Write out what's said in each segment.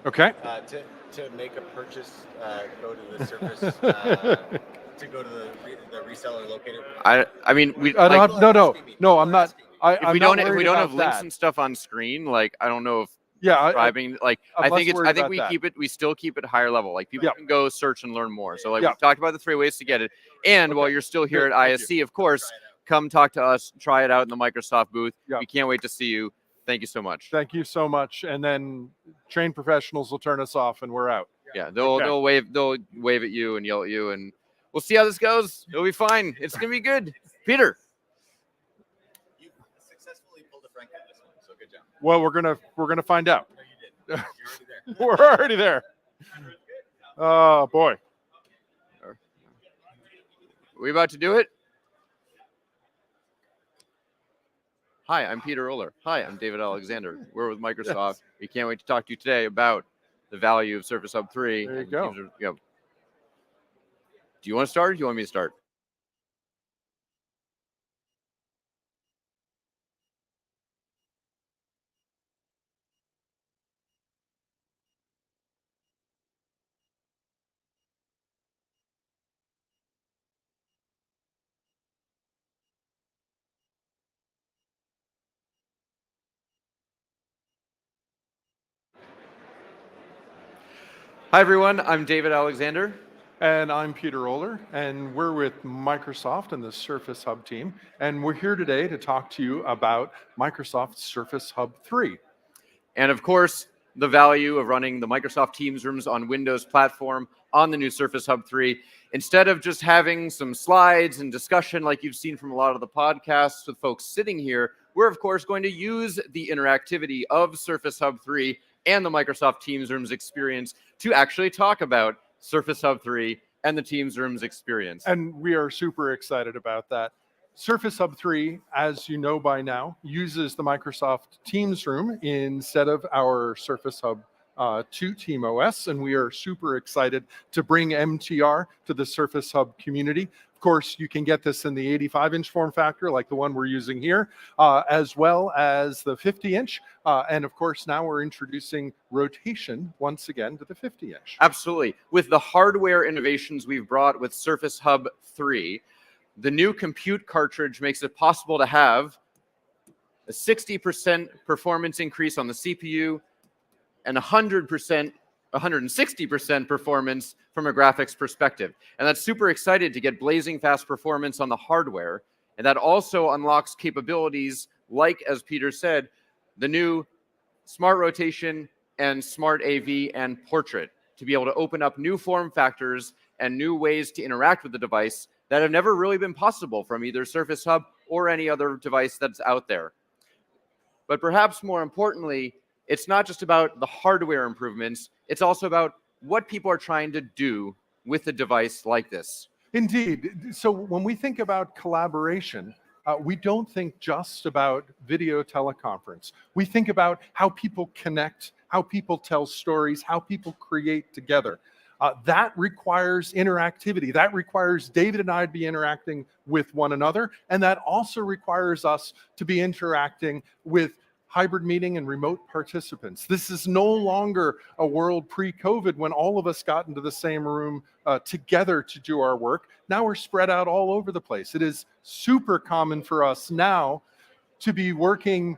Okay. To make a purchase, go to the Surface. To go to the reseller located. I mean, we I like, don't have, no, I'm not. if I'm we not don't worried have about links that. and stuff on screen, like I don't know if Yeah, describing like I'm less worried I think about we that. we still keep it higher level. Like people Yeah. can go search and learn more. So like Yeah. we talked about the 3 ways to get it. And while Okay. you're still here Good. at Thank ISC, of course, come talk to us, try it out in the Microsoft booth. Yeah. We can't wait to see you. Thank you so much. Thank you so much. And then trained professionals will turn us off and we're out. Yeah, they'll wave at you and yell at you, and we'll see how this goes. It'll be fine. It's gonna be good. Peter. You successfully pulled a Frank on this one, so good job. Well, we're gonna find out. No, you did. You're already there. We're already there. Oh boy. Are we about to do it? Hi, I'm Peter Oler. Hi, I'm David Alexander. We're with Microsoft. Yes. We can't wait to talk to you today about the value of Surface Hub 3. There you go. Do you want to start or do you want me to start? Hi, everyone. I'm David Alexander. And I'm Peter Oler, and we're with Microsoft and the Surface Hub team. And we're here today to talk to you about Microsoft Surface Hub 3. And of course, the value of running the Microsoft Teams rooms on Windows platform on the new Surface Hub 3. Instead of just having some slides and discussion like you've seen from a lot of the podcasts with folks sitting here, we're of course going to use the interactivity of Surface Hub 3 and the Microsoft Teams rooms experience to actually talk about Surface Hub 3 and the Teams rooms experience. And we are super excited about that. Surface Hub 3, as you know by now, uses the Microsoft Teams room instead of our Surface Hub 2 TeamOS, and we are super excited to bring MTR to the Surface Hub community. Of course, you can get this in the 85-inch form factor, like the one we're using here, as well as the 50-inch. And of course, now we're introducing rotation once again to the 50-inch. Absolutely. With the hardware innovations we've brought with Surface Hub 3, the new compute cartridge makes it possible to have a 60% performance increase on the CPU and 160% performance from a graphics perspective. And that's super excited to get blazing fast performance on the hardware. And that also unlocks capabilities like, as Peter said, the new Smart Rotation and Smart AV and Portrait to be able to open up new form factors and new ways to interact with the device that have never really been possible from either Surface Hub or any other device that's out there. But perhaps more importantly, it's not just about the hardware improvements, it's also about what people are trying to do with a device like this. Indeed. So when we think about collaboration, we don't think just about video teleconference. We think about how people connect, how people tell stories, how people create together. That requires interactivity. That requires David and I to be interacting with one another. And that also requires us to be interacting with hybrid meeting and remote participants. This is no longer a world pre-COVID when all of us got into the same room together to do our work. Now we're spread out all over the place. It is super common for us now to be working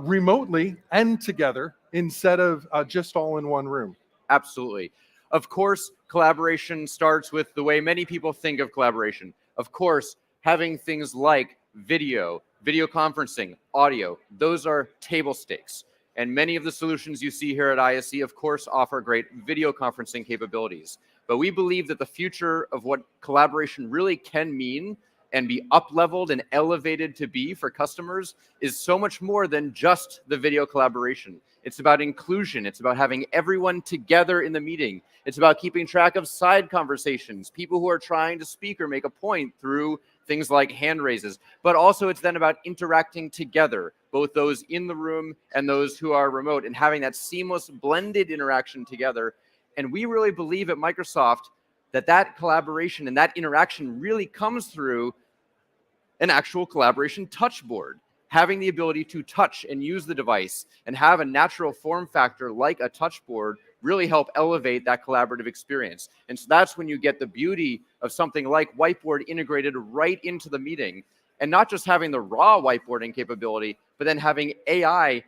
remotely and together instead of just all in one room. Absolutely. Of course, collaboration starts with the way many people think of collaboration. Of course, having things like video conferencing, audio, those are table stakes. And many of the solutions you see here at ISC, of course, offer great video conferencing capabilities. But we believe that the future of what collaboration really can mean and be up-leveled and elevated to be for customers is so much more than just the video collaboration. It's about inclusion. It's about having everyone together in the meeting. It's about keeping track of side conversations, people who are trying to speak or make a point through things like hand raises. But also it's then about interacting together, both those in the room and those who are remote, and having that seamless blended interaction together. And we really believe at Microsoft that that collaboration and that interaction really comes through an actual collaboration touch board. Having the ability to touch and use the device and have a natural form factor like a touch board really help elevate that collaborative experience. And so that's when you get the beauty of something like Whiteboard integrated right into the meeting, and not just having the raw whiteboarding capability, but then having AI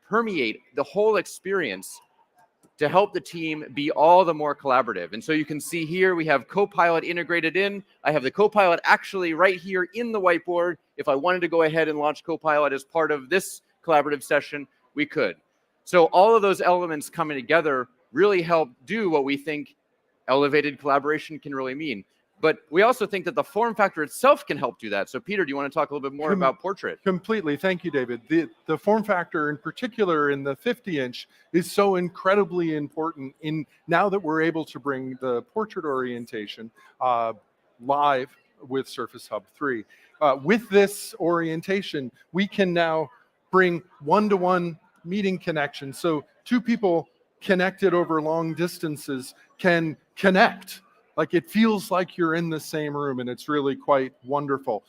permeate the whole experience to help the team be all the more collaborative. And so you can see here, we have Copilot integrated in. I have the Copilot actually right here in the whiteboard. If I wanted to go ahead and launch Copilot as part of this collaborative session, we could. So all of those elements coming together really help do what we think elevated collaboration can really mean. But we also think that the form factor itself can help do that. So Peter, do you want to talk a little bit more about Portrait? Completely. Thank you, David. The form factor in particular in the 50-inch is so incredibly important in now that we're able to bring the portrait orientation live with Surface Hub 3. With this orientation, we can now bring one-to-one meeting connection. So two people connected over long distances can connect. Like it feels like you're in the same room, and it's really quite wonderful.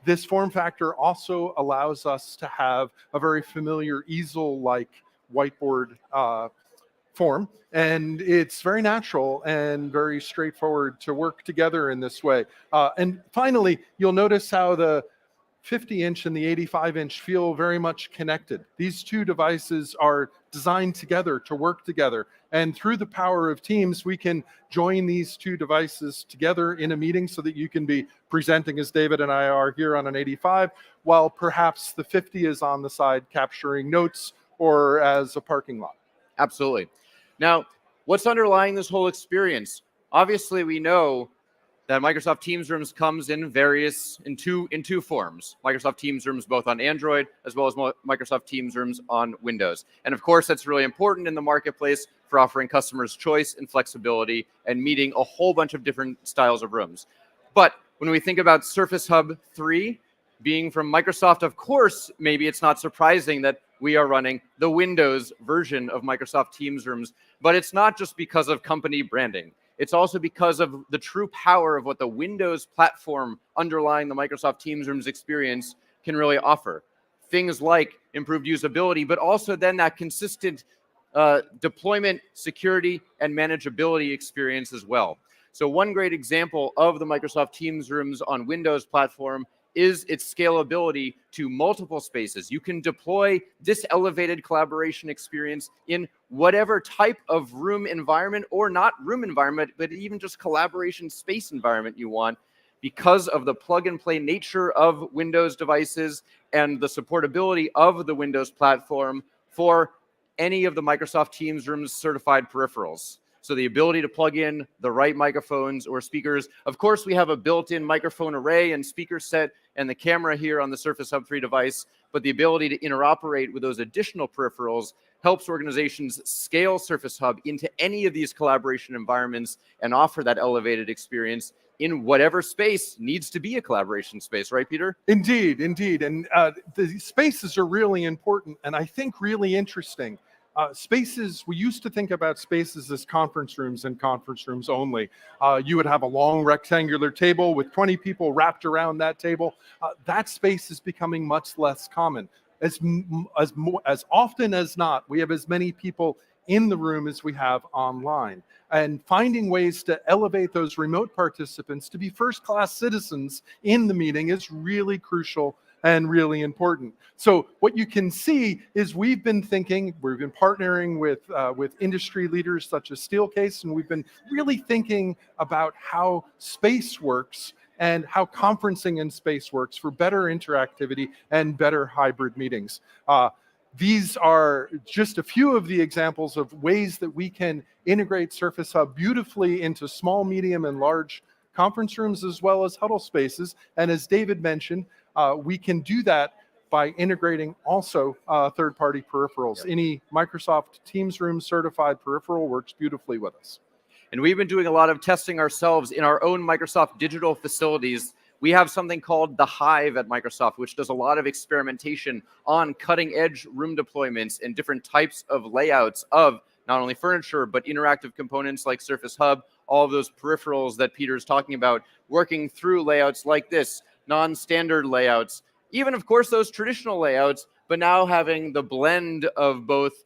This form factor also allows us to have a very familiar easel-like whiteboard form, and it's very natural and very straightforward to work together in this way. And finally, you'll notice how the 50-inch and the 85-inch feel very much connected. These two devices are designed together to work together. And through the power of Teams, we can join these two devices together in a meeting so that you can be presenting as David and I are here on an 85, while perhaps the 50 is on the side capturing notes or as a parking lot. Absolutely. Now, what's underlying this whole experience? Obviously, we know that Microsoft Teams Rooms comes in two forms. Microsoft Teams Rooms both on Android as well as Microsoft Teams Rooms on Windows. And of course, that's really important in the marketplace for offering customers choice and flexibility and meeting a whole bunch of different styles of rooms. But when we think about Surface Hub 3 being from Microsoft, of course, maybe it's not surprising that we are running the Windows version of Microsoft Teams Rooms, but it's not just because of company branding. It's also because of the true power of what the Windows platform underlying the Microsoft Teams Rooms experience can really offer. Things like improved usability, but also then that consistent deployment, security, and manageability experience as well. So one great example of the Microsoft Teams Rooms on Windows platform is its scalability to multiple spaces. You can deploy this elevated collaboration experience in whatever type of room environment, or not room environment, but even just collaboration space environment you want, because of the plug and play nature of Windows devices and the supportability of the Windows platform for any of the Microsoft Teams Rooms certified peripherals. So the ability to plug in the right microphones or speakers. Of course, we have a built-in microphone array and speaker set and the camera here on the Surface Hub 3 device, but the ability to interoperate with those additional peripherals helps organizations scale Surface Hub into any of these collaboration environments and offer that elevated experience in whatever space needs to be a collaboration space, right, Peter? Indeed, indeed. And the spaces are really important and I think really interesting. Spaces, we used to think about spaces as conference rooms and conference rooms only. You would have a long rectangular table with 20 people wrapped around that table. That space is becoming much less common. As often as not, we have as many people in the room as we have online. And finding ways to elevate those remote participants to be first-class citizens in the meeting is really crucial and really important. So what you can see is we've been partnering with industry leaders such as Steelcase, and we've been really thinking about how space works and how conferencing in space works for better interactivity and better hybrid meetings. These are just a few of the examples of ways that we can integrate Surface Hub beautifully into small, medium, and large conference rooms as well as huddle spaces. And as David mentioned, we can do that by integrating also third-party peripherals. Yep. Any Microsoft Teams Room certified peripheral works beautifully with us. And we've been doing a lot of testing ourselves in our own Microsoft digital facilities. We have something called the Hive at Microsoft, which does a lot of experimentation on cutting-edge room deployments and different types of layouts of not only furniture, but interactive components like Surface Hub, all of those peripherals that Peter's talking about, working through layouts like this, non-standard layouts, even, of course, those traditional layouts, but now having the blend of both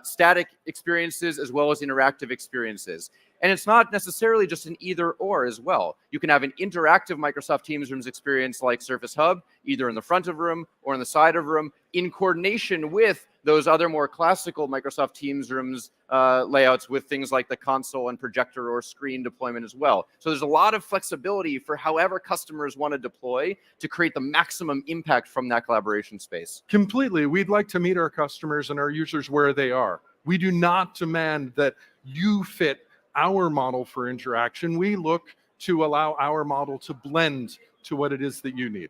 static experiences as well as interactive experiences. And it's not necessarily just an either or as well. You can have an interactive Microsoft Teams Rooms experience like Surface Hub, either in the front of room or in the side of room, in coordination with those other more classical Microsoft Teams Rooms layouts with things like the console and projector or screen deployment as well. So there's a lot of flexibility for however customers want to deploy to create the maximum impact from that collaboration space. Completely. We'd like to meet our customers and our users where they are. We do not demand that you fit our model for interaction. We look to allow our model to blend to what it is that you need.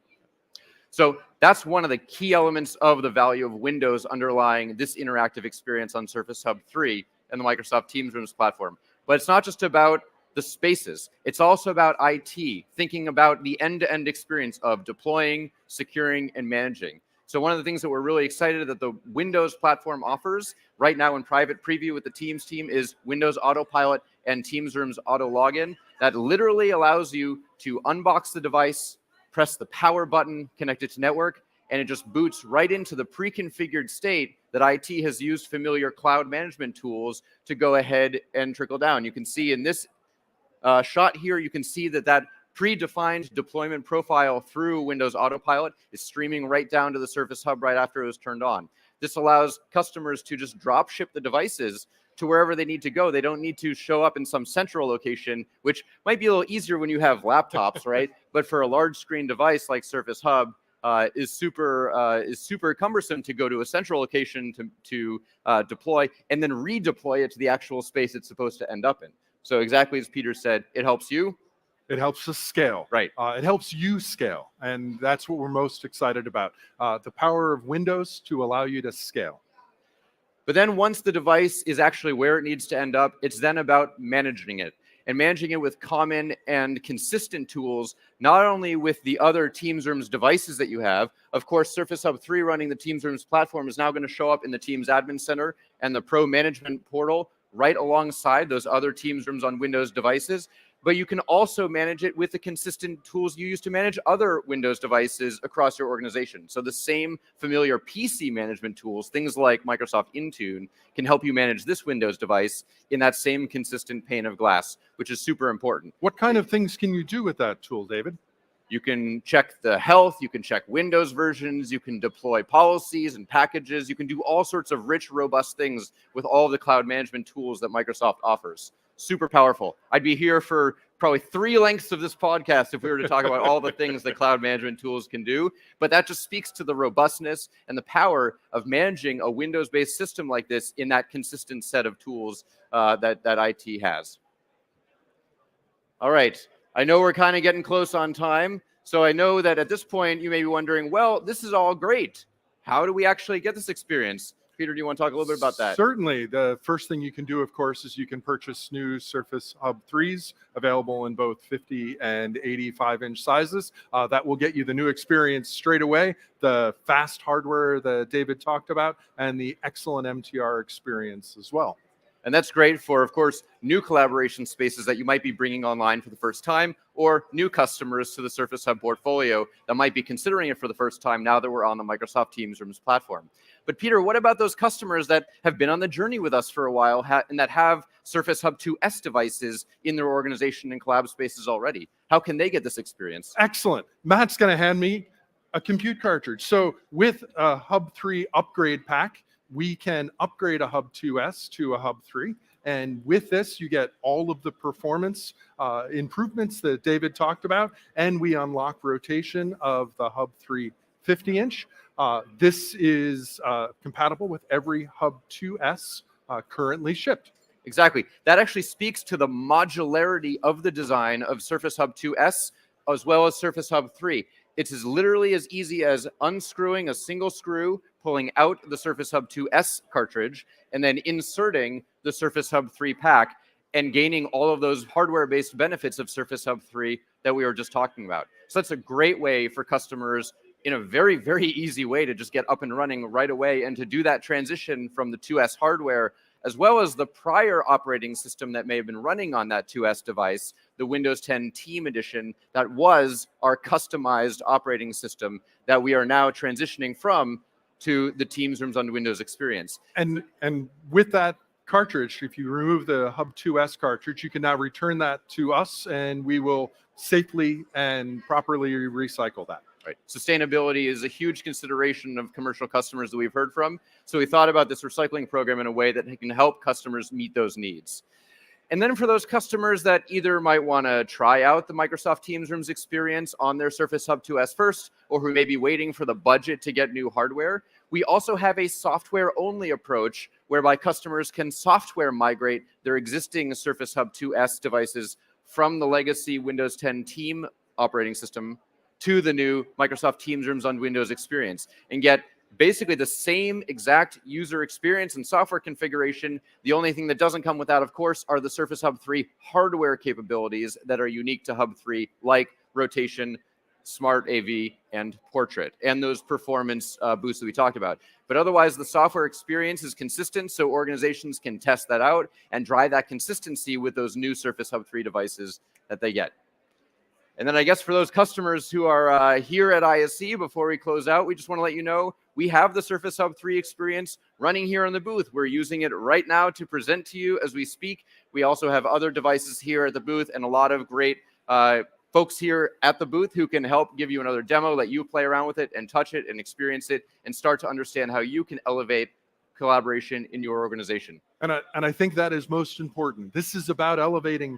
So that's one of the key elements of the value of Windows underlying this interactive experience on Surface Hub 3 and the Microsoft Teams Rooms platform. But it's not just about the spaces. It's also about IT, thinking about the end-to-end experience of deploying, securing, and managing. So one of the things that we're really excited that the Windows platform offers right now in private preview with the Teams team is Windows Autopilot and Teams Rooms Auto Login. That literally allows you to unbox the device, press the power button, connect it to network, and it just boots right into the pre-configured state that IT has used familiar cloud management tools to go ahead and trickle down. You can see in this shot here, you can see that predefined deployment profile through Windows Autopilot is streaming right down to the Surface Hub right after it was turned on. This allows customers to just drop ship the devices to wherever they need to go. They don't need to show up in some central location, which might be a little easier when you have laptops, right? But for a large screen device like Surface Hub, is super cumbersome to go to a central location to deploy and then redeploy it to the actual space it's supposed to end up in. So exactly as Peter said, it helps you. It helps us scale. Right. It helps you scale. And that's what we're most excited about. The power of Windows to allow you to scale. But then once the device is actually where it needs to end up, it's then about managing it. And managing it with common and consistent tools, not only with the other Teams Rooms devices that you have. Of course, Surface Hub 3 running the Teams Rooms platform is now going to show up in the Teams Admin Center and the Pro Management Portal right alongside those other Teams Rooms on Windows devices. But you can also manage it with the consistent tools you use to manage other Windows devices across your organization. So the same familiar PC management tools, things like Microsoft Intune, can help you manage this Windows device in that same consistent pane of glass, which is super important. What kind of things can you do with that tool, David? You can check the health, you can check Windows versions, you can deploy policies and packages, you can do all sorts of rich, robust things with all of the cloud management tools that Microsoft offers. Super powerful. I'd be here for probably 3 lengths of this podcast if we were to talk about all the things that cloud management tools can do, but that just speaks to the robustness and the power of managing a Windows-based system like this in that consistent set of tools that IT has. All right. I know we're kind of getting close on time, so I know that at this point you may be wondering, well, this is all great. How do we actually get this experience? Peter, do you want to talk a little bit about that? Certainly. The first thing you can do, of course, is you can purchase new Surface Hub 3s available in both 50 and 85-inch sizes. That will get you the new experience straight away, the fast hardware that David talked about, and the excellent MTR experience as well. And that's great for, of course, new collaboration spaces that you might be bringing online for the first time, or new customers to the Surface Hub portfolio that might be considering it for the first time now that we're on the Microsoft Teams Rooms platform. But Peter, what about those customers that have been on the journey with us for a while and that have Surface Hub 2S devices in their organization and collab spaces already? How can they get this experience? Excellent. Matt's going to hand me a compute cartridge. So with a Hub 3 upgrade pack, we can upgrade a Hub 2S to a Hub 3. And with this, you get all of the performance improvements that David talked about, and we unlock rotation of the Hub 3 50-inch. This is compatible with every Hub 2S currently shipped. Exactly. That actually speaks to the modularity of the design of Surface Hub 2S as well as Surface Hub 3. It's literally as easy as unscrewing a single screw, pulling out the Surface Hub 2S cartridge, and then inserting the Surface Hub 3 pack and gaining all of those hardware-based benefits of Surface Hub 3 that we were just talking about. So that's a great way for customers in a very, very easy way to just get up and running right away and to do that transition from the 2S hardware as well as the prior operating system that may have been running on that 2S device, the Windows 10 Team Edition, that was our customized operating system that we are now transitioning from to the Teams Rooms on Windows experience. And with that cartridge, if you remove the Hub 2S cartridge, you can now return that to us, and we will safely and properly recycle that. Right. Sustainability is a huge consideration of commercial customers that we've heard from. So we thought about this recycling program in a way that can help customers meet those needs. And then for those customers that either might want to try out the Microsoft Teams Rooms experience on their Surface Hub 2S first, or who may be waiting for the budget to get new hardware, we also have a software-only approach whereby customers can software migrate their existing Surface Hub 2S devices from the legacy Windows 10 Team operating system to the new Microsoft Teams Rooms on Windows experience and get basically the same exact user experience and software configuration. The only thing that doesn't come with that, of course, are the Surface Hub 3 hardware capabilities that are unique to Hub 3, like rotation, Smart AV, and Portrait, and those performance boosts that we talked about. But otherwise, the software experience is consistent, so organizations can test that out and drive that consistency with those new Surface Hub 3 devices that they get. And then I guess for those customers who are here at ISC, before we close out, we just want to let you know we have the Surface Hub 3 experience running here in the booth. We're using it right now to present to you as we speak. We also have other devices here at the booth and a lot of great folks here at the booth who can help give you another demo, let you play around with it and touch it and experience it and start to understand how you can elevate collaboration in your organization. And I think that is most important. This is about elevating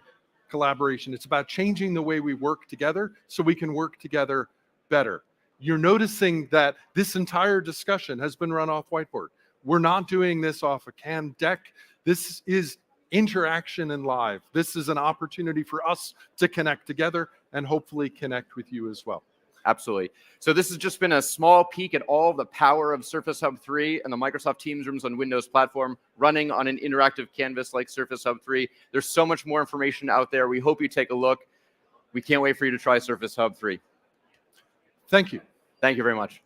collaboration. It's about changing the way we work together so we can work together better. You're noticing that this entire discussion has been run off whiteboard. We're not doing this off a canned deck. This is interaction and live. This is an opportunity for us to connect together and hopefully connect with you as well. Absolutely. So this has just been a small peek at all the power of Surface Hub 3 and the Microsoft Teams Rooms on Windows platform running on an interactive canvas like Surface Hub 3. There's so much more information out there. We hope you take a look. We can't wait for you to try Surface Hub 3. Thank you. Thank you very much.